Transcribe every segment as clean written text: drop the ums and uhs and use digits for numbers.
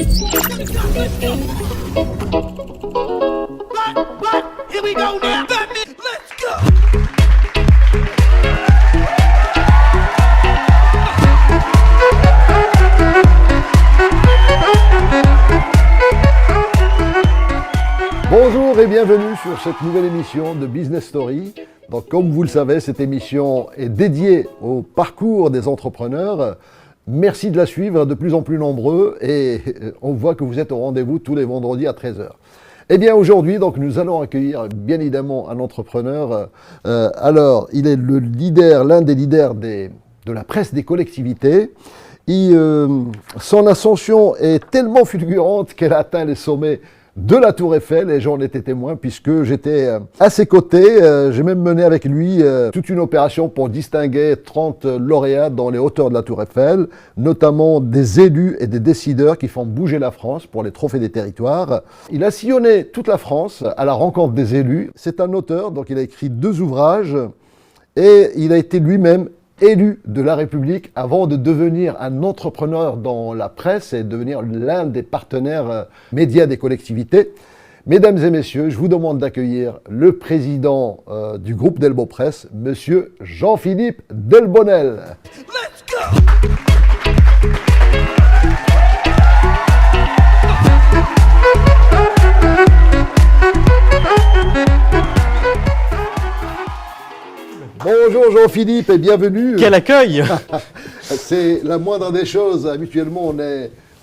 Here we go now. Let's go. Bonjour et bienvenue sur cette nouvelle émission de Business Story. Donc, comme vous le savez, cette émission est dédiée au parcours des entrepreneurs. Merci de la suivre, de plus en plus nombreux, et on voit que vous êtes au rendez-vous tous les vendredis à 13h. Eh bien, aujourd'hui, donc, nous allons accueillir bien évidemment un entrepreneur. Alors, il est le leader, l'un des leaders de la presse des collectivités. Son ascension est tellement fulgurante qu'elle a atteint les sommets de la Tour Eiffel, et j'en étais témoin puisque j'étais à ses côtés. J'ai même mené avec lui toute une opération pour distinguer 30 lauréats dans les hauteurs de la Tour Eiffel, notamment des élus et des décideurs qui font bouger la France pour les trophées des territoires. Il a sillonné toute la France à la rencontre des élus. C'est un auteur, donc il a écrit 2 ouvrages et il a été lui-même élu de la République avant de devenir un entrepreneur dans la presse et devenir l'un des partenaires médias des collectivités. Mesdames et messieurs, je vous demande d'accueillir le président du groupe Delbo Presse, monsieur Jean-Philippe Delbonnel. Let's go. Bonjour Jean-Philippe et bienvenue. Quel accueil! C'est la moindre des choses. Habituellement,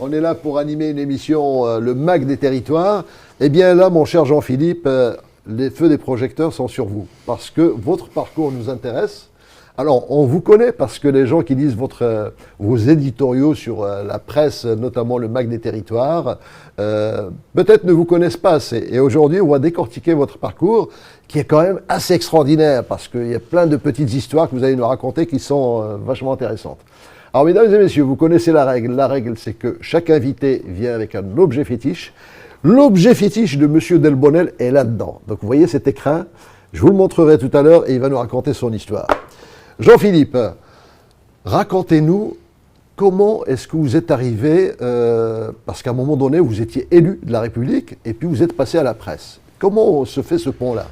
on est là pour animer une émission, le MAC des territoires. Eh bien là, mon cher Jean-Philippe, les feux des projecteurs sont sur vous parce que votre parcours nous intéresse. Alors, on vous connaît parce que les gens qui lisent vos éditoriaux sur la presse, notamment le MAC des territoires, peut-être ne vous connaissent pas assez. Et aujourd'hui, on va décortiquer votre parcours qui est quand même assez extraordinaire parce qu'il y a plein de petites histoires que vous allez nous raconter qui sont vachement intéressantes. Alors, mesdames et messieurs, vous connaissez la règle. La règle, c'est que chaque invité vient avec un objet fétiche. L'objet fétiche de monsieur Delbonnel est là-dedans. Donc, vous voyez cet écrin, je vous le montrerai tout à l'heure et il va nous raconter son histoire. Jean-Philippe, racontez-nous comment est-ce que vous êtes arrivé, parce qu'à un moment donné, vous étiez élu de la République et puis vous êtes passé à la presse. Comment se fait ce pont-là ?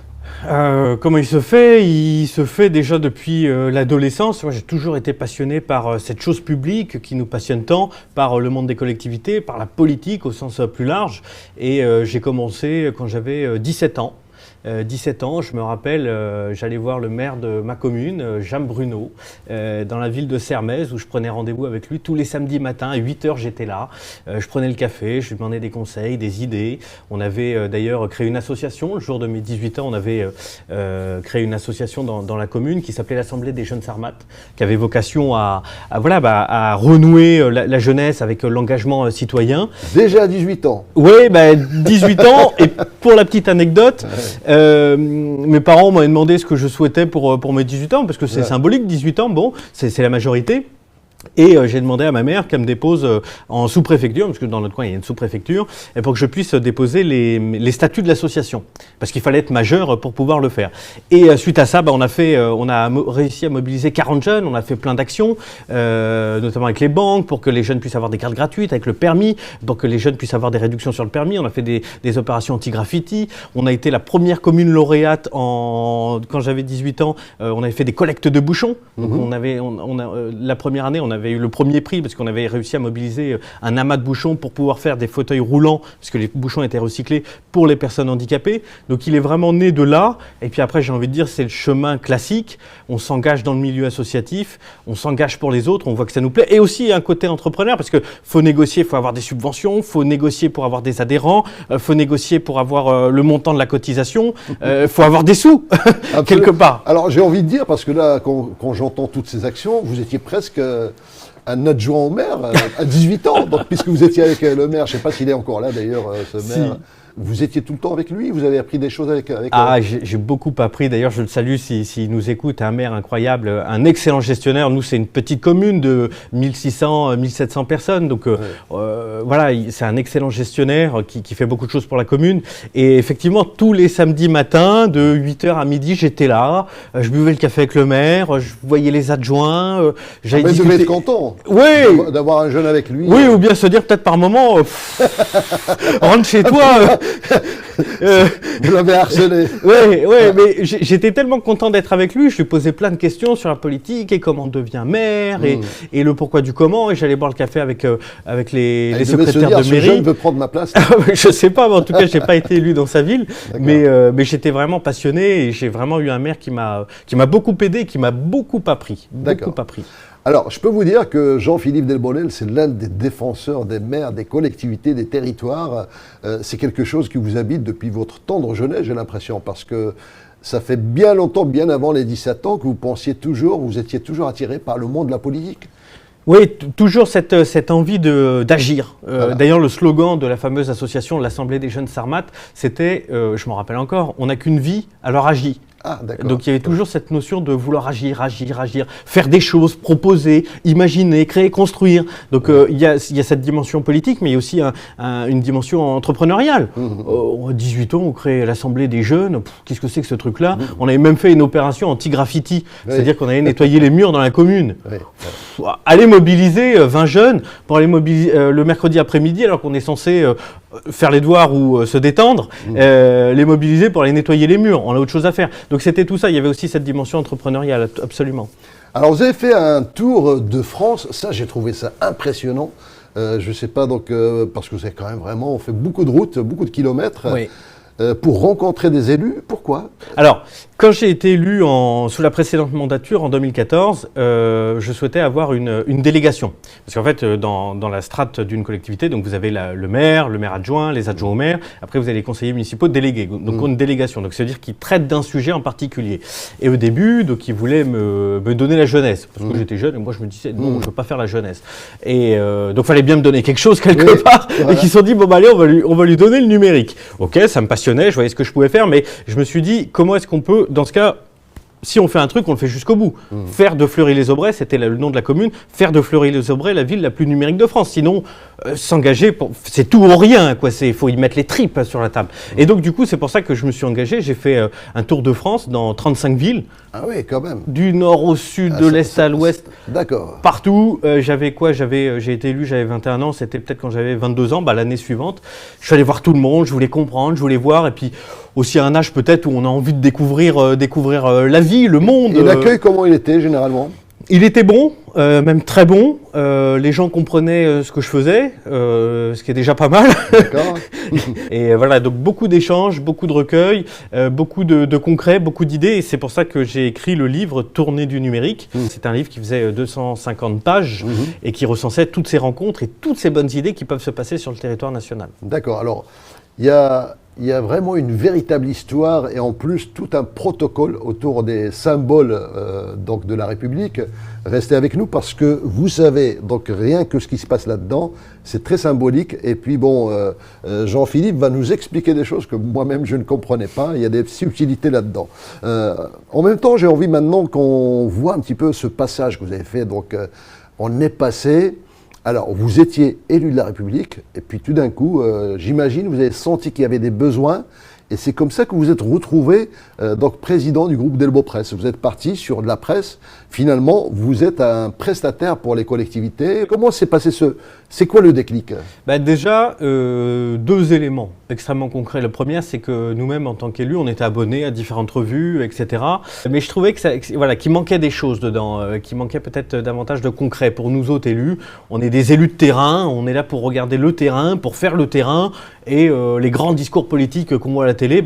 Comment il se fait? Il se fait déjà depuis l'adolescence. Moi, j'ai toujours été passionné par cette chose publique qui nous passionne tant, par le monde des collectivités, par la politique au sens plus large. Et j'ai commencé quand j'avais 17 ans. 17 ans, je me rappelle, j'allais voir le maire de ma commune, Jean Bruno, dans la ville de Sermaize, où je prenais rendez-vous avec lui tous les samedis matins. À 8h, j'étais là. Je prenais le café, je lui demandais des conseils, des idées. On avait d'ailleurs créé une association. Le jour de mes 18 ans, on avait créé une association dans la commune qui s'appelait l'Assemblée des jeunes Sarmates, qui avait vocation à renouer la jeunesse avec l'engagement citoyen. Déjà à 18 ans. Oui, 18 ans. Et pour la petite anecdote, mes parents m'avaient demandé ce que je souhaitais pour mes 18 ans, parce que c'est symbolique, 18 ans, bon, c'est la majorité. Et j'ai demandé à ma mère qu'elle me dépose en sous-préfecture, parce que dans notre coin il y a une sous-préfecture, et pour que je puisse déposer les statuts de l'association, parce qu'il fallait être majeur pour pouvoir le faire. Et suite à ça, on a réussi à mobiliser 40 jeunes, on a fait plein d'actions, notamment avec les banques, pour que les jeunes puissent avoir des cartes gratuites, avec le permis, pour que les jeunes puissent avoir des réductions sur le permis. On a fait des opérations anti-graffiti. On a été la première commune lauréate quand j'avais 18 ans. On avait fait des collectes de bouchons. Donc la première année, on avait eu le premier prix parce qu'on avait réussi à mobiliser un amas de bouchons pour pouvoir faire des fauteuils roulants, parce que les bouchons étaient recyclés pour les personnes handicapées. Donc il est vraiment né de là. Et puis après, j'ai envie de dire, c'est le chemin classique. On s'engage dans le milieu associatif, on s'engage pour les autres, on voit que ça nous plaît. Et aussi un côté entrepreneur, parce que faut négocier, faut avoir des subventions, faut négocier pour avoir des adhérents, faut négocier pour avoir le montant de la cotisation, faut avoir des sous quelque part. Alors j'ai envie de dire, parce que là, quand j'entends toutes ces actions, vous étiez presque un adjoint au maire à 18 ans, donc, puisque vous étiez avec le maire, je ne sais pas s'il est encore là d'ailleurs, ce maire. vous étiez tout le temps avec lui? Vous avez appris des choses avec Ah, j'ai beaucoup appris. D'ailleurs, je le salue s'il nous écoute. Un maire incroyable, un excellent gestionnaire. Nous, c'est une petite commune de 1600, 1700 personnes. Donc, voilà, c'est un excellent gestionnaire qui fait beaucoup de choses pour la commune. Et effectivement, tous les samedis matins, de 8h à midi, j'étais là. Je buvais le café avec le maire. Je voyais les adjoints. J'avais discuté. Vous devez être content d'avoir un jeune avec lui. Oui, ou bien se dire peut-être par moment, rentre chez toi. Vous l'avez harcelé. Oui, mais j'étais tellement content d'être avec lui. Je lui posais plein de questions sur la politique et comment on devient maire et le pourquoi du comment. Et j'allais boire le café avec les secrétaires de mairie. Ce jeune veut prendre ma place. Je sais pas, mais en tout cas, j'ai pas été élu dans sa ville. Mais j'étais vraiment passionné et j'ai vraiment eu un maire qui m'a beaucoup aidé, qui m'a beaucoup appris. Beaucoup appris. Alors, je peux vous dire que Jean-Philippe Delbonnel, c'est l'un des défenseurs des maires, des collectivités, des territoires. C'est quelque chose qui vous habite depuis votre tendre jeunesse, j'ai l'impression, parce que ça fait bien longtemps, bien avant les 17 ans, que vous étiez toujours attiré par le monde de la politique. Oui, toujours cette envie d'agir. Voilà. D'ailleurs, le slogan de la fameuse association l'Assemblée des jeunes Sarmates, c'était, je m'en rappelle encore, on n'a qu'une vie, alors agis. Ah, d'accord. Donc il y avait toujours cette notion de vouloir agir, faire des choses, proposer, imaginer, créer, construire. Donc il y a cette dimension politique, mais il y a aussi une dimension entrepreneuriale. À 18 ans, on crée l'Assemblée des jeunes. Qu'est-ce que c'est que ce truc-là? On avait même fait une opération anti-graffiti, c'est-à-dire qu'on allait nettoyer les murs dans la commune. Aller mobiliser 20 jeunes pour aller mobiliser le mercredi après-midi, alors qu'on est censé faire les devoirs ou se détendre, les mobiliser pour aller nettoyer les murs. On a autre chose à faire. Donc c'était tout ça. Il y avait aussi cette dimension entrepreneuriale, absolument. Alors vous avez fait un tour de France. Ça, j'ai trouvé ça impressionnant. Je ne sais pas, donc, parce que vous avez quand même vraiment fait beaucoup de routes, beaucoup de kilomètres. Oui. Pour rencontrer des élus. Pourquoi? Alors, quand j'ai été élu sous la précédente mandature, en 2014, je souhaitais avoir une délégation. Parce qu'en fait, dans la strate d'une collectivité, donc vous avez le maire adjoint, les adjoints au maire, après vous avez les conseillers municipaux délégués, donc une délégation. Donc ça veut dire qu'ils traitent d'un sujet en particulier. Et au début, donc ils voulaient me donner la jeunesse, parce que j'étais jeune, et moi je me disais, non, je ne veux pas faire la jeunesse. Et donc il fallait bien me donner quelque chose quelque part, voilà. Et qu'ils se sont dit, bon bah allez, on va lui donner le numérique. Ok, ça me passionnait, je voyais ce que je pouvais faire, mais je me suis dit, comment est-ce qu'on peut, dans ce cas, si on fait un truc, on le fait jusqu'au bout. Faire de Fleury-les-Aubrais, c'était le nom de la commune, faire de Fleury-les-Aubrais la ville la plus numérique de France. Sinon, s'engager, c'est tout ou rien, quoi. Il faut y mettre les tripes sur la table. Et donc, du coup, c'est pour ça que je me suis engagé. J'ai fait un tour de France dans 35 villes. Ah oui, quand même. Du nord au sud, de l'est à l'ouest. D'accord. Partout. J'ai été élu, j'avais 21 ans. C'était peut-être quand j'avais 22 ans, l'année suivante. Je suis allé voir tout le monde, je voulais comprendre, je voulais voir. Et puis, aussi à un âge peut-être où on a envie de découvrir la vie, le monde. Et l'accueil, comment il était généralement? Il était bon, même très bon. Les gens comprenaient ce que je faisais, ce qui est déjà pas mal. D'accord. Et voilà, donc beaucoup d'échanges, beaucoup de recueils, beaucoup de concrets, beaucoup d'idées. Et c'est pour ça que j'ai écrit le livre Tournée du numérique. C'est un livre qui faisait 250 pages et qui recensait toutes ces rencontres et toutes ces bonnes idées qui peuvent se passer sur le territoire national. D'accord. Alors, il y a vraiment une véritable histoire et en plus tout un protocole autour des symboles donc de la République. Restez avec nous parce que vous savez, donc rien que ce qui se passe là-dedans, c'est très symbolique. Et puis bon, Jean-Philippe va nous expliquer des choses que moi-même je ne comprenais pas. Il y a des subtilités là-dedans. En même temps, j'ai envie maintenant qu'on voit un petit peu ce passage que vous avez fait. Donc, on est passé... Alors, vous étiez élu de la République, et puis tout d'un coup, j'imagine, vous avez senti qu'il y avait des besoins, et c'est comme ça que vous êtes retrouvé donc président du groupe Delbo Presse. Vous êtes parti sur de la presse. Finalement, vous êtes un prestataire pour les collectivités. Comment s'est passé c'est quoi le déclic? Déjà, deux éléments extrêmement concrets. Le premier, c'est que nous-mêmes, en tant qu'élus, on était abonnés à différentes revues, etc. Mais je trouvais qu'il manquait des choses dedans, qu'il manquait peut-être davantage de concret. Pour nous autres élus, on est des élus de terrain, on est là pour regarder le terrain, pour faire le terrain, et les grands discours politiques qu'on voit à la télé,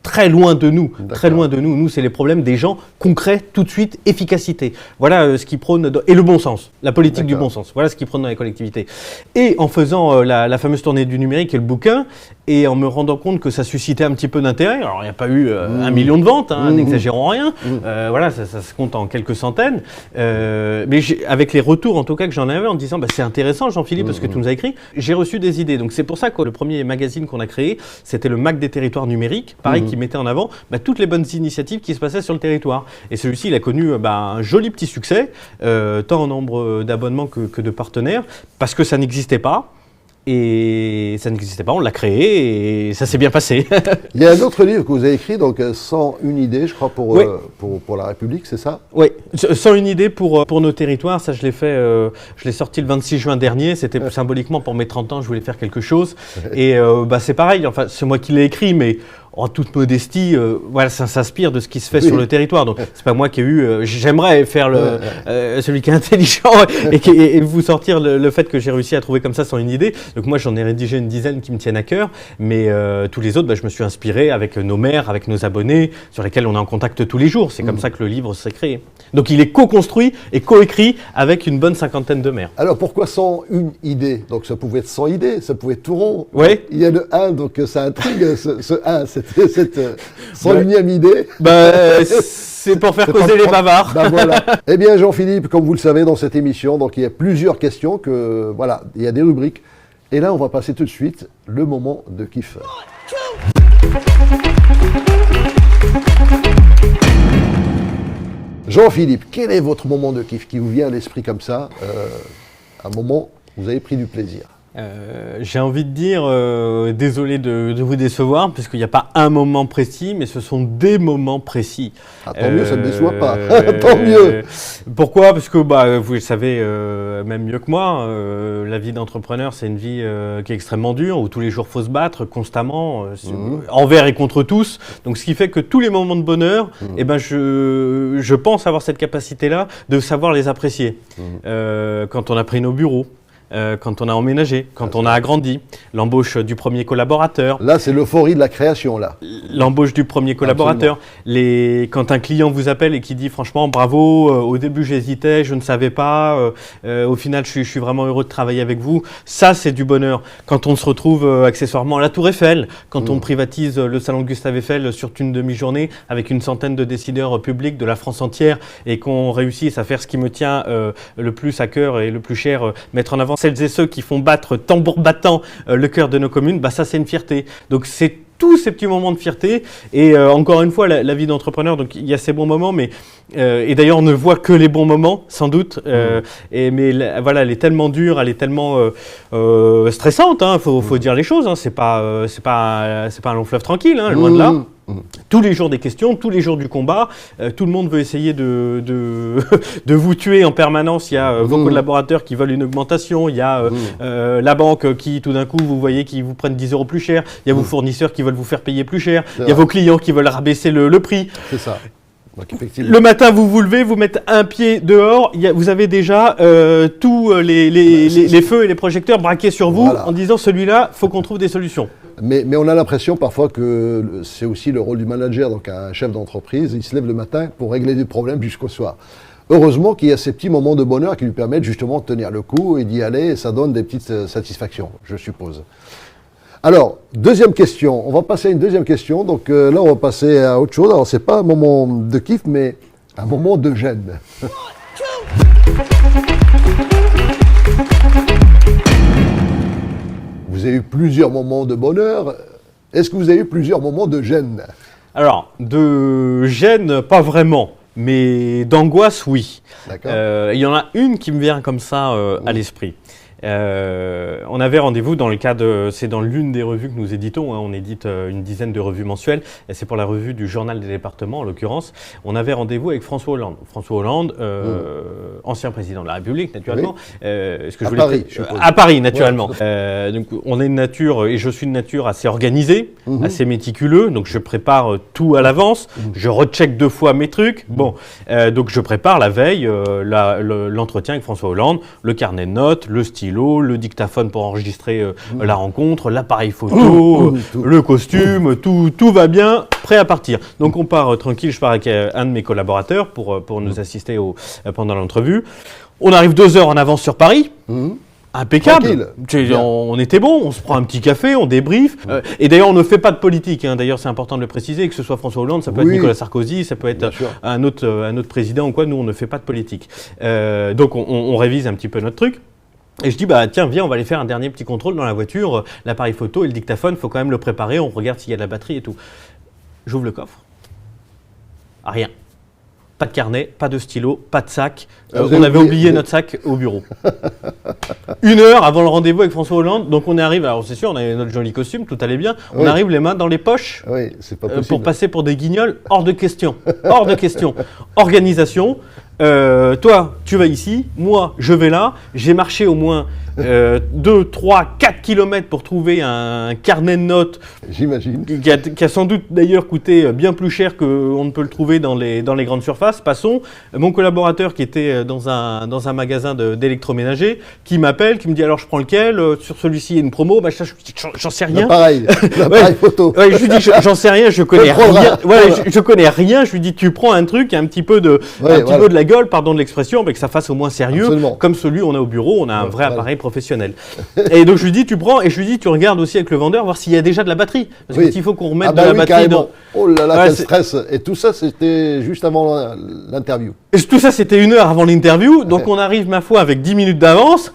très loin de nous. D'accord. Très loin de nous. Nous, c'est les problèmes des gens concrets, tout de suite, efficacité. Voilà ce qui prône, et le bon sens, la politique du D'accord. bon sens. Voilà ce qui prône dans les collectivités. Et en faisant la fameuse tournée du numérique et le bouquin, et en me rendant compte que ça suscitait un petit peu d'intérêt, alors il n'y a pas eu 1 million de ventes, n'exagérons rien, voilà, ça se compte en quelques centaines, mais avec les retours en tout cas que j'en avais en disant c'est intéressant Jean-Philippe parce que tu nous as écrit, j'ai reçu des idées. Donc c'est pour ça que le premier magazine qu'on a créé, c'était le Mac des territoires numériques, pareil, qui mettait en avant toutes les bonnes initiatives qui se passaient sur le territoire. Et celui-ci, il a connu un joli petit succès, tant en nombre d'abonnements que de partenaires, parce que ça n'existait pas. Et ça n'existait pas, on l'a créé et ça s'est bien passé. Il y a un autre livre que vous avez écrit, donc 101 idées, je crois, pour la République, c'est ça? Oui, 101 idées pour nos territoires, ça je l'ai sorti le 26 juin dernier, c'était symboliquement pour mes 30 ans, je voulais faire quelque chose. Et c'est pareil, enfin c'est moi qui l'ai écrit, mais en toute modestie, voilà, ça s'inspire de ce qui se fait sur le territoire. Donc, c'est pas moi qui ai eu. J'aimerais faire celui qui est intelligent et vous sortir le fait que j'ai réussi à trouver comme ça sans une idée. Donc, moi, j'en ai rédigé une dizaine qui me tiennent à cœur. Mais tous les autres, je me suis inspiré avec nos maires, avec nos abonnés, sur lesquels on est en contact tous les jours. C'est comme ça que le livre s'est créé. Donc, il est co-construit et co-écrit avec une bonne 50aine de maires. Alors, pourquoi 101 idées? Donc, ça pouvait être 100 idées, ça pouvait être tout rond. Oui. Il y a le 1, donc ça intrigue, ce 1, cette 101e idée. C'est pour faire causer les bavards. Voilà. Eh bien, Jean-Philippe, comme vous le savez, dans cette émission, donc il y a plusieurs questions voilà, il y a des rubriques. Et là, on va passer tout de suite le moment de kiff. Jean-Philippe, quel est votre moment de kiff qui vous vient à l'esprit comme ça, un moment où vous avez pris du plaisir? J'ai envie de dire, désolé de vous décevoir, puisqu'il n'y a pas un moment précis, mais ce sont des moments précis. Ah, tant mieux, ça ne déçoit pas. Tant mieux. Pourquoi? Parce que vous le savez même mieux que moi, la vie d'entrepreneur, c'est une vie qui est extrêmement dure, où tous les jours il faut se battre constamment, envers et contre tous. Donc ce qui fait que tous les moments de bonheur, je pense avoir cette capacité-là de savoir les apprécier. Quand on a pris nos bureaux, quand on a emménagé, quand on a agrandi, l'embauche du premier collaborateur. Là, c'est l'euphorie de la création, là. L'embauche du premier collaborateur. Quand un client vous appelle et qui dit franchement bravo, au début j'hésitais, je ne savais pas, au final je suis vraiment heureux de travailler avec vous. Ça, c'est du bonheur. Quand on se retrouve accessoirement à la Tour Eiffel, quand on privatise le salon Gustave Eiffel sur une demi-journée avec une centaine de décideurs publics de la France entière et qu'on réussisse à faire ce qui me tient le plus à cœur et le plus cher, mettre en avant celles et ceux qui font battre tambour battant le cœur de nos communes, ça c'est une fierté. Donc c'est tous ces petits moments de fierté et encore une fois la vie d'entrepreneur, donc il y a ces bons moments, mais et d'ailleurs on ne voit que les bons moments sans doute, mais voilà, elle est tellement dure, elle est tellement stressante, faut dire les choses, c'est pas un long fleuve tranquille, loin de là. Tous les jours des questions, tous les jours du combat, tout le monde veut essayer de vous tuer en permanence. Il y a vos collaborateurs qui veulent une augmentation, il y a la banque qui tout d'un coup vous voyez qui vous prennent 10 € plus cher, il y a vos fournisseurs qui veulent vous faire payer plus cher, il y a vos clients qui veulent rabaisser le prix. C'est ça. Donc, le matin, vous levez, vous mettez un pied dehors, vous avez déjà tous les feux et les projecteurs braqués sur vous en disant celui-là, faut qu'on trouve des solutions. Mais on a l'impression parfois que c'est aussi le rôle du manager, donc un chef d'entreprise, il se lève le matin pour régler des problèmes jusqu'au soir. Heureusement qu'il y a ces petits moments de bonheur qui lui permettent justement de tenir le coup et d'y aller, et ça donne des petites satisfactions, je suppose. Alors, deuxième question, on va passer à une deuxième question, donc là on va passer à autre chose. Alors c'est pas un moment de kiff, mais un moment de gêne. Vous avez eu plusieurs moments de bonheur, est-ce que vous avez eu plusieurs moments de gêne? Alors, de gêne, pas vraiment, mais d'angoisse, oui. D'accord. Il y en a une qui me vient comme ça à l'esprit. On avait rendez-vous dans le cadre, c'est dans l'une des revues que nous éditons, on édite une dizaine de revues mensuelles, et c'est pour la revue du Journal des départements en l'occurrence. On avait rendez-vous avec François Hollande. François Hollande, ancien président de la République naturellement. À Paris naturellement. Donc on est une nature, et je suis une nature assez organisée, assez méticuleux, donc je prépare tout à l'avance, je recheck 2 fois mes trucs. Donc je prépare la veille l'entretien avec François Hollande, le carnet de notes, le stylo, stylo, le dictaphone pour enregistrer la rencontre, l'appareil photo, le costume, tout va bien, prêt à partir. Donc on part tranquille, je pars avec un de mes collaborateurs pour nous assister pendant l'entrevue. On arrive 2 heures en avance sur Paris. Impeccable. On était bon, on se prend un petit café, on débriefe. Et d'ailleurs, on ne fait pas de politique. Hein. D'ailleurs, c'est important de le préciser, que ce soit François Hollande, ça peut être Nicolas Sarkozy, ça peut être un autre président ou quoi. Nous, on ne fait pas de politique. Donc, on révise un petit peu notre truc. Et je dis, bah tiens, viens, on va aller faire un dernier petit contrôle dans la voiture. L'appareil photo et le dictaphone, il faut quand même le préparer. On regarde s'il y a de la batterie et tout. J'ouvre le coffre. Rien. Pas de carnet, pas de stylo, pas de sac. On avait oublié notre sac au bureau. 1 heure avant le rendez-vous avec François Hollande. Donc on arrive, alors c'est sûr, on avait notre joli costume, tout allait bien. On arrive les mains dans les poches c'est pas possible. Pour passer pour des guignols. Hors de question. Hors de question. Organisation. Toi, tu vas ici. Moi, je vais là. J'ai marché au moins 2, 3, 4 kilomètres pour trouver un carnet de notes. J'imagine. Qui a sans doute d'ailleurs coûté bien plus cher qu'on ne peut le trouver dans les grandes surfaces. Passons. Mon collaborateur qui était dans un magasin d'électroménager, qui m'appelle, qui me dit alors je prends lequel, sur celui-ci il y a une promo, bah, j'en sais rien. L'appareil photo. Ouais, je lui dis j'en sais rien, je connais rien. Je connais rien. Je lui dis tu prends un truc, un petit peu de la gueule, pardon de l'expression, mais que ça fasse au moins sérieux. Absolument. Comme celui on a au bureau, on a un vrai appareil professionnel. Et donc je lui dis tu prends, et je lui dis tu regardes aussi avec le vendeur voir s'il y a déjà de la batterie, parce qu'il faut qu'on remette de la batterie carrément. Oh là là, quel stress. Et tout ça c'était juste avant l'interview. Et tout ça c'était 1 heure avant l'interview, donc on arrive ma foi avec 10 minutes d'avance.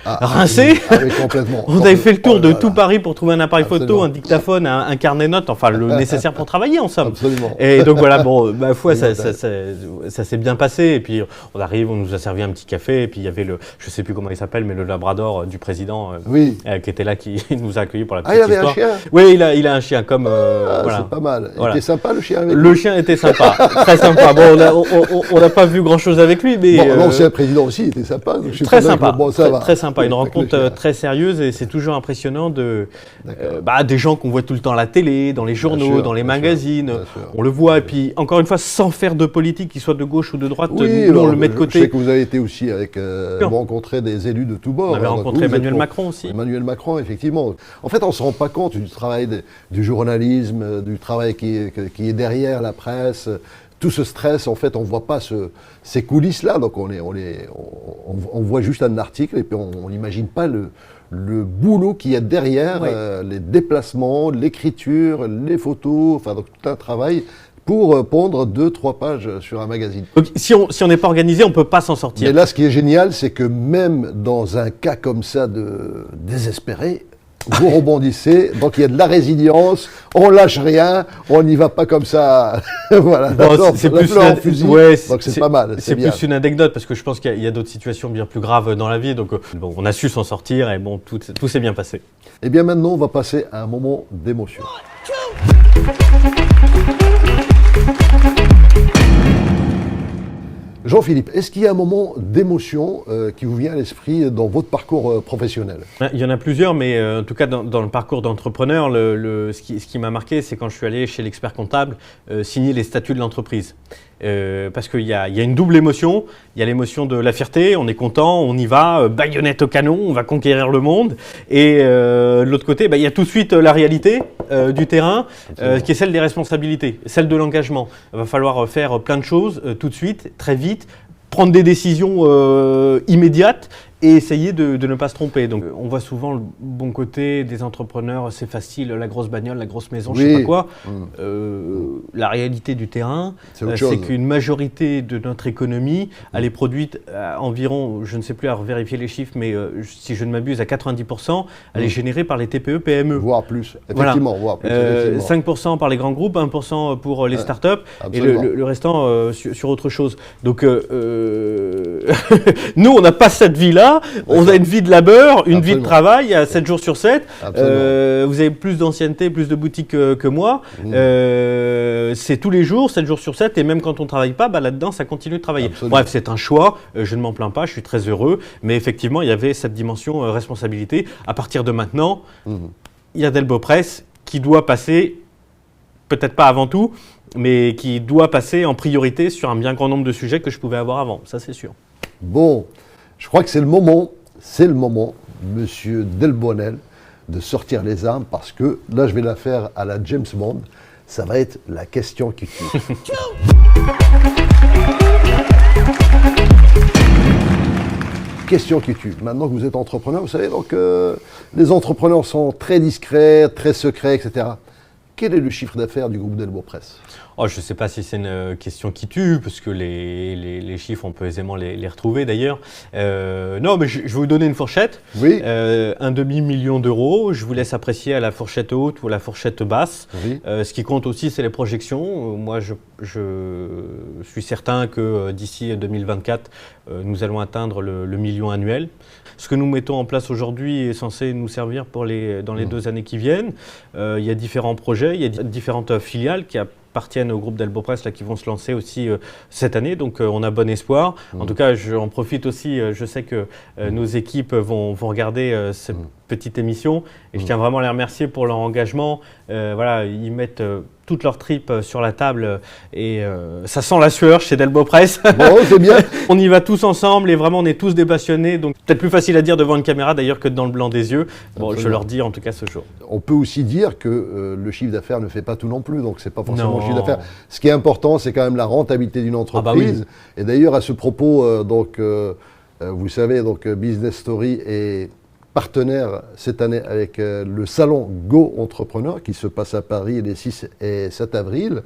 Rincé. Complètement. On avait fait le tour de tout Paris pour trouver un appareil photo, un dictaphone, un carnet de notes, enfin le nécessaire pour travailler en somme. Absolument. Et donc voilà, bon, ma foi, ça s'est bien passé. Et puis on arrive, on nous a servi un petit café. Et puis il y avait je sais plus comment il s'appelle, mais le labrador du président qui était là, qui nous a accueillis pour la petite histoire. Il avait un chien. Oui, il a un chien comme. Voilà. C'est pas mal. Il était sympa le chien avec Le chien était sympa, très sympa. Bon, on n'a pas vu grand chose avec lui, mais. Bon, l'ancien président aussi était sympa. Très sympa. Bon, ça va. Très sympa. Une rencontre très sérieuse, et c'est toujours impressionnant des gens qu'on voit tout le temps à la télé, dans les journaux, dans les magazines. On le voit, et puis encore une fois, sans faire de politique, qu'il soit de gauche ou de droite, nous on le met de côté. Je sais que vous avez été aussi rencontré des élus de tous bords. On avait rencontré Emmanuel Macron aussi. Emmanuel Macron, effectivement. En fait, on ne se rend pas compte du travail du journalisme, du travail qui est derrière la presse. Tout ce stress, en fait, on ne voit pas ces coulisses-là. Donc, on voit juste un article et puis on n'imagine pas le boulot qu'il y a derrière, les déplacements, l'écriture, les photos, enfin, donc tout un travail pour pondre 2-3 pages sur un magazine. Donc, si on n'est pas organisé, on ne peut pas s'en sortir. Mais là, ce qui est génial, c'est que même dans un cas comme ça de désespéré, vous rebondissez, donc il y a de la résilience, on lâche rien, on n'y va pas comme ça, voilà, c'est plus fusil, donc c'est pas mal. C'est plus une anecdote, parce que je pense qu'il y a d'autres situations bien plus graves dans la vie, donc on a su s'en sortir, et bon, tout s'est bien passé. Et bien maintenant, on va passer à un moment d'émotion. Jean-Philippe, est-ce qu'il y a un moment d'émotion qui vous vient à l'esprit dans votre parcours professionnel? Il y en a plusieurs, mais en tout cas dans le parcours d'entrepreneur, ce qui m'a marqué, c'est quand je suis allé chez l'expert comptable signer les statuts de l'entreprise. Parce qu'il y a une double émotion. Il y a l'émotion de la fierté, on est content, on y va, baïonnette au canon, on va conquérir le monde. Et de l'autre côté, il y a tout de suite la réalité du terrain, qui est celle des responsabilités, celle de l'engagement. Il va falloir faire plein de choses tout de suite, très vite, prendre des décisions immédiates et essayer de ne pas se tromper. Donc on voit souvent le bon côté des entrepreneurs, c'est facile, la grosse bagnole, la grosse maison, je sais pas quoi. La réalité du terrain, c'est qu'une majorité de notre économie, elle est produite à environ, je ne sais plus à vérifier les chiffres, mais si je ne m'abuse, à 90%, elle est générée par les TPE, PME. Voire plus, effectivement. Voilà. Voire plus, effectivement. 5% par les grands groupes, 1% pour les startups, et le restant sur autre chose. Donc nous, on n'a pas cette vie-là. On a une vie de labeur, une vie de travail, à 7 jours sur 7. Vous avez plus d'ancienneté, plus de boutiques que moi. C'est tous les jours, 7 jours sur 7. Et même quand on ne travaille pas, là-dedans, ça continue de travailler. Bref, c'est un choix. Je ne m'en plains pas, je suis très heureux. Mais effectivement, il y avait cette dimension responsabilité. À partir de maintenant, il y a Delbopresse qui doit passer, peut-être pas avant tout, mais qui doit passer en priorité sur un bien grand nombre de sujets que je pouvais avoir avant. Ça, c'est sûr. Bon. Je crois que c'est le moment c'est le moment, monsieur Delbonnel, de sortir les armes parce que là, je vais la faire à la James Bond. Ça va être la question qui tue. Question qui tue. Maintenant que vous êtes entrepreneur, vous savez, donc les entrepreneurs sont très discrets, très secrets, etc. Quel est le chiffre d'affaires du groupe Delbo Presse? Oh, je ne sais pas si c'est une question qui tue, parce que les chiffres, on peut aisément les retrouver d'ailleurs. Non, mais je vais vous donner une fourchette. Oui. Un demi-million d'euros. Je vous laisse apprécier à la fourchette haute ou à la fourchette basse. Oui. Ce qui compte aussi, c'est les projections. Moi, je suis certain que d'ici 2024, nous allons atteindre le million annuel. Ce que nous mettons en place aujourd'hui est censé nous servir dans les 2 années qui viennent. Il y a différents projets, il y a différentes filiales qui appartiennent au groupe Delbo Presse là, qui vont se lancer aussi cette année, donc on a bon espoir. En tout cas, j'en profite aussi, je sais que nos équipes vont regarder cette petite émission et je tiens vraiment à les remercier pour leur engagement. Voilà, ils mettent toutes leurs tripes sur la table et ça sent la sueur chez Delbo Presse. Bon, c'est bien. On y va tous ensemble et vraiment on est tous des passionnés, donc peut-être plus facile à dire devant une caméra d'ailleurs que dans le blanc des yeux. Bon, je leur dis en tout cas ce jour. On peut aussi dire que le chiffre d'affaires ne fait pas tout non plus, donc c'est pas forcément Non. le chiffre d'affaires. Ce qui est important, c'est quand même la rentabilité d'une entreprise. Ah bah Et d'ailleurs, à ce propos, vous savez, donc Business Story est partenaire cette année avec le salon Go Entrepreneur qui se passe à Paris les 6 et 7 avril.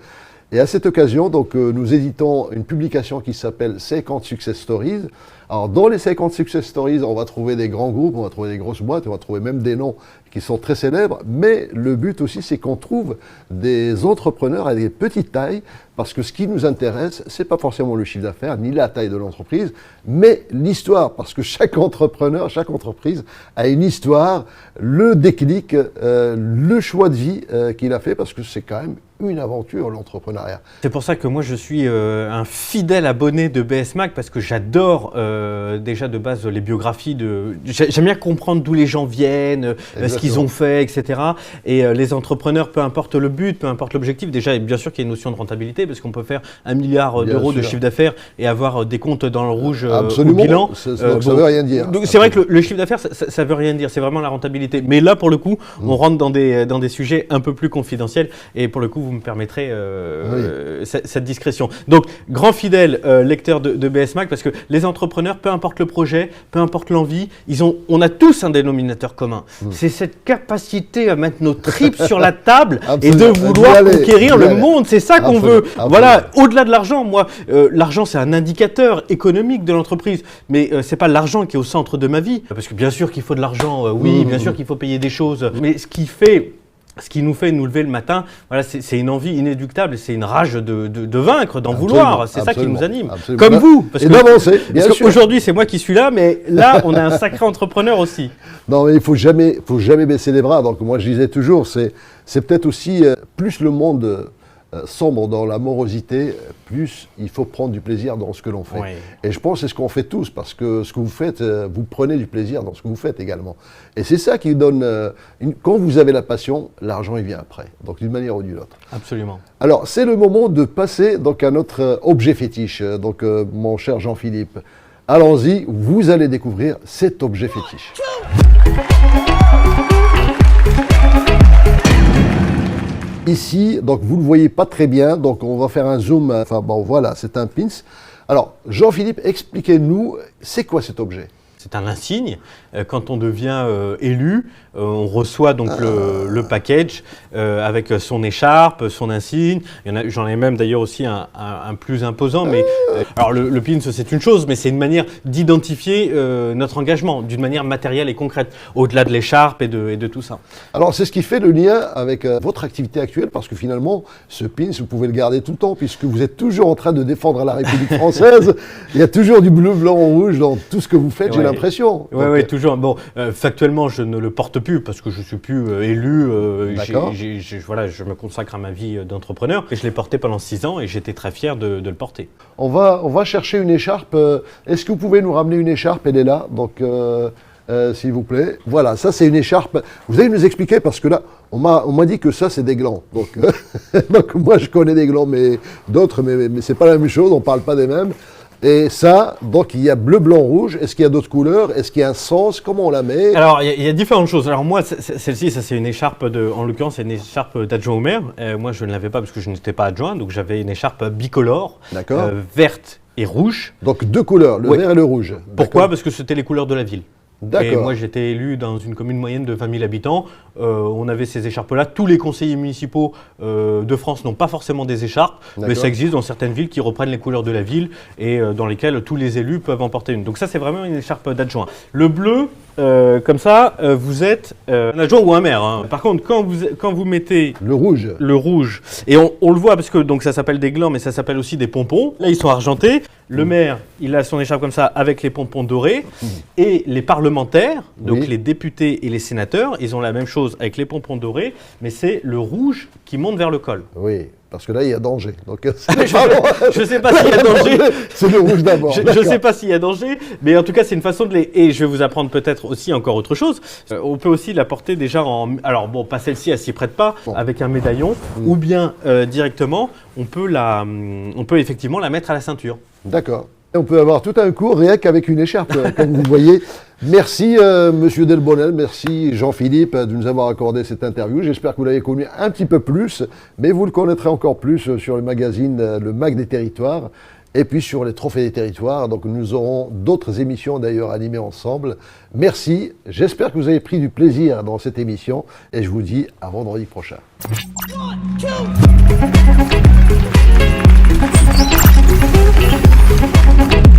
Et à cette occasion, donc, nous éditons une publication qui s'appelle 50 Success Stories. Alors, dans les 50 Success Stories, on va trouver des grands groupes, on va trouver des grosses boîtes, on va trouver même des noms qui sont très célèbres. Mais le but aussi, c'est qu'on trouve des entrepreneurs à des petites tailles, parce que ce qui nous intéresse, c'est pas forcément le chiffre d'affaires, ni la taille de l'entreprise, mais l'histoire, parce que chaque entrepreneur, chaque entreprise a une histoire, le déclic, le choix de vie qu'il a fait, parce que c'est quand même une aventure, l'entrepreneuriat. C'est pour ça que moi je suis un fidèle abonné de BS Mag parce que j'adore déjà de base les biographies. J'aime bien comprendre d'où les gens viennent, ce qu'ils ont fait, etc. Et les entrepreneurs, peu importe le but, peu importe l'objectif, déjà bien sûr qu'il y a une notion de rentabilité parce qu'on peut faire 1 milliard d'euros de chiffre d'affaires et avoir des comptes dans le rouge au bilan. Donc ça veut rien dire. Donc c'est vrai que le chiffre d'affaires, ça veut rien dire, c'est vraiment la rentabilité. Mais là, pour le coup, on rentre dans des sujets un peu plus confidentiels et pour le coup, vous me permettrez cette discrétion. Donc, grand fidèle lecteur de BS Mag, parce que les entrepreneurs, peu importe le projet, peu importe l'envie, on a tous un dénominateur commun. C'est cette capacité à mettre nos tripes sur la table et de vouloir conquérir le monde. C'est ça qu'on veut. Voilà, au-delà de l'argent, moi, l'argent, c'est un indicateur économique de l'entreprise, mais c'est pas l'argent qui est au centre de ma vie. Parce que bien sûr qu'il faut de l'argent, oui, bien sûr qu'il faut payer des choses, mais ce qui nous fait nous lever le matin, voilà, c'est une envie inéluctable, c'est une rage de vaincre, d'en vouloir. C'est ça qui nous anime. Absolument. Comme vous. Et d'avancer, bien sûr. Aujourd'hui, c'est moi qui suis là, mais là, on a un sacré entrepreneur aussi. Non, mais il faut jamais baisser les bras. Donc moi, je disais toujours, c'est peut-être aussi plus le monde sombre dans la morosité, plus il faut prendre du plaisir dans ce que l'on fait. Oui. Et je pense que c'est ce qu'on fait tous, parce que ce que vous faites, vous prenez du plaisir dans ce que vous faites également. Et c'est ça qui donne... quand vous avez la passion, l'argent, il vient après. Donc d'une manière ou d'une autre. Absolument. Alors, c'est le moment de passer donc, à notre objet fétiche. Donc, mon cher Jean-Philippe, allons-y, vous allez découvrir cet objet fétiche. Ici, donc vous ne le voyez pas très bien, donc on va faire un zoom. Enfin bon, voilà, c'est un pins. Alors, Jean-Philippe, expliquez-nous, c'est quoi cet objet ? C'est un insigne. Quand on devient élu, on reçoit donc le package avec son écharpe, son insigne. J'en ai même d'ailleurs aussi un plus imposant. Mais alors le pin, c'est une chose, mais c'est une manière d'identifier notre engagement d'une manière matérielle et concrète, au-delà de l'écharpe et de tout ça. Alors c'est ce qui fait le lien avec votre activité actuelle, parce que finalement, ce pin, vous pouvez le garder tout le temps, puisque vous êtes toujours en train de défendre la République française. Il y a toujours du bleu, blanc, rouge dans tout ce que vous faites, j'ai l'impression. Oui, toujours. Bon, factuellement, je ne le porte plus parce que je ne suis plus élu. Voilà, je me consacre à ma vie d'entrepreneur. Et je l'ai porté pendant 6 ans et j'étais très fier de le porter. On va chercher une écharpe. Est-ce que vous pouvez nous ramener une écharpe ? Elle est là, donc s'il vous plaît. Voilà, ça c'est une écharpe. Vous allez nous expliquer, parce que là, on m'a dit que ça c'est des glands. Donc, donc moi je connais des glands, mais d'autres, mais c'est pas la même chose, on ne parle pas des mêmes. Et ça, donc il y a bleu, blanc, rouge. Est-ce qu'il y a d'autres couleurs? Est-ce qu'il y a un sens? Comment on la met? Alors, il y a différentes choses. Alors moi, celle-ci, ça c'est une écharpe, en l'occurrence, c'est une écharpe d'adjoint au maire. Moi, je ne l'avais pas parce que je n'étais pas adjoint, donc j'avais une écharpe bicolore, D'accord. verte et rouge. Donc deux couleurs, le Oui. vert et le rouge. Pourquoi? D'accord. Parce que c'était les couleurs de la ville. Et D'accord. moi, j'étais élu dans une commune moyenne de 20 000 habitants. On avait ces écharpes-là. Tous les conseillers municipaux de France n'ont pas forcément des écharpes, mais D'accord. ça existe dans certaines villes qui reprennent les couleurs de la ville et dans lesquelles tous les élus peuvent en porter une. Donc ça, c'est vraiment une écharpe d'adjoint. Le bleu, comme ça, vous êtes un adjoint ou un maire, hein. Par contre, quand vous mettez Le rouge. le rouge, et on le voit parce que donc ça s'appelle des glands, mais ça s'appelle aussi des pompons. Là, ils sont argentés. Le maire, il a son écharpe comme ça avec les pompons dorés. Et les parlementaires, donc Oui. les députés et les sénateurs, ils ont la même chose avec les pompons dorés, mais c'est le rouge qui monte vers le col. Oui, parce que là, il y a danger. Donc, Je ne sais pas s'il y a danger. C'est le rouge d'abord. Je ne D'accord. sais pas s'il y a danger, mais en tout cas, c'est une façon de les... Et je vais vous apprendre peut-être aussi encore autre chose. On peut aussi la porter déjà en... Alors bon, pas celle-ci, elle s'y prête pas, Bon. avec un médaillon, ou bien directement, on peut effectivement la mettre à la ceinture. D'accord. Et on peut avoir tout un cours rien qu'avec une écharpe, comme vous voyez. Merci Monsieur Delbonnel, merci Jean-Philippe de nous avoir accordé cette interview. J'espère que vous l'avez connu un petit peu plus, mais vous le connaîtrez encore plus sur le magazine Le Mag des Territoires et puis sur les Trophées des Territoires. Donc nous aurons d'autres émissions d'ailleurs animées ensemble. Merci, j'espère que vous avez pris du plaisir dans cette émission et je vous dis à vendredi prochain. 1, 2.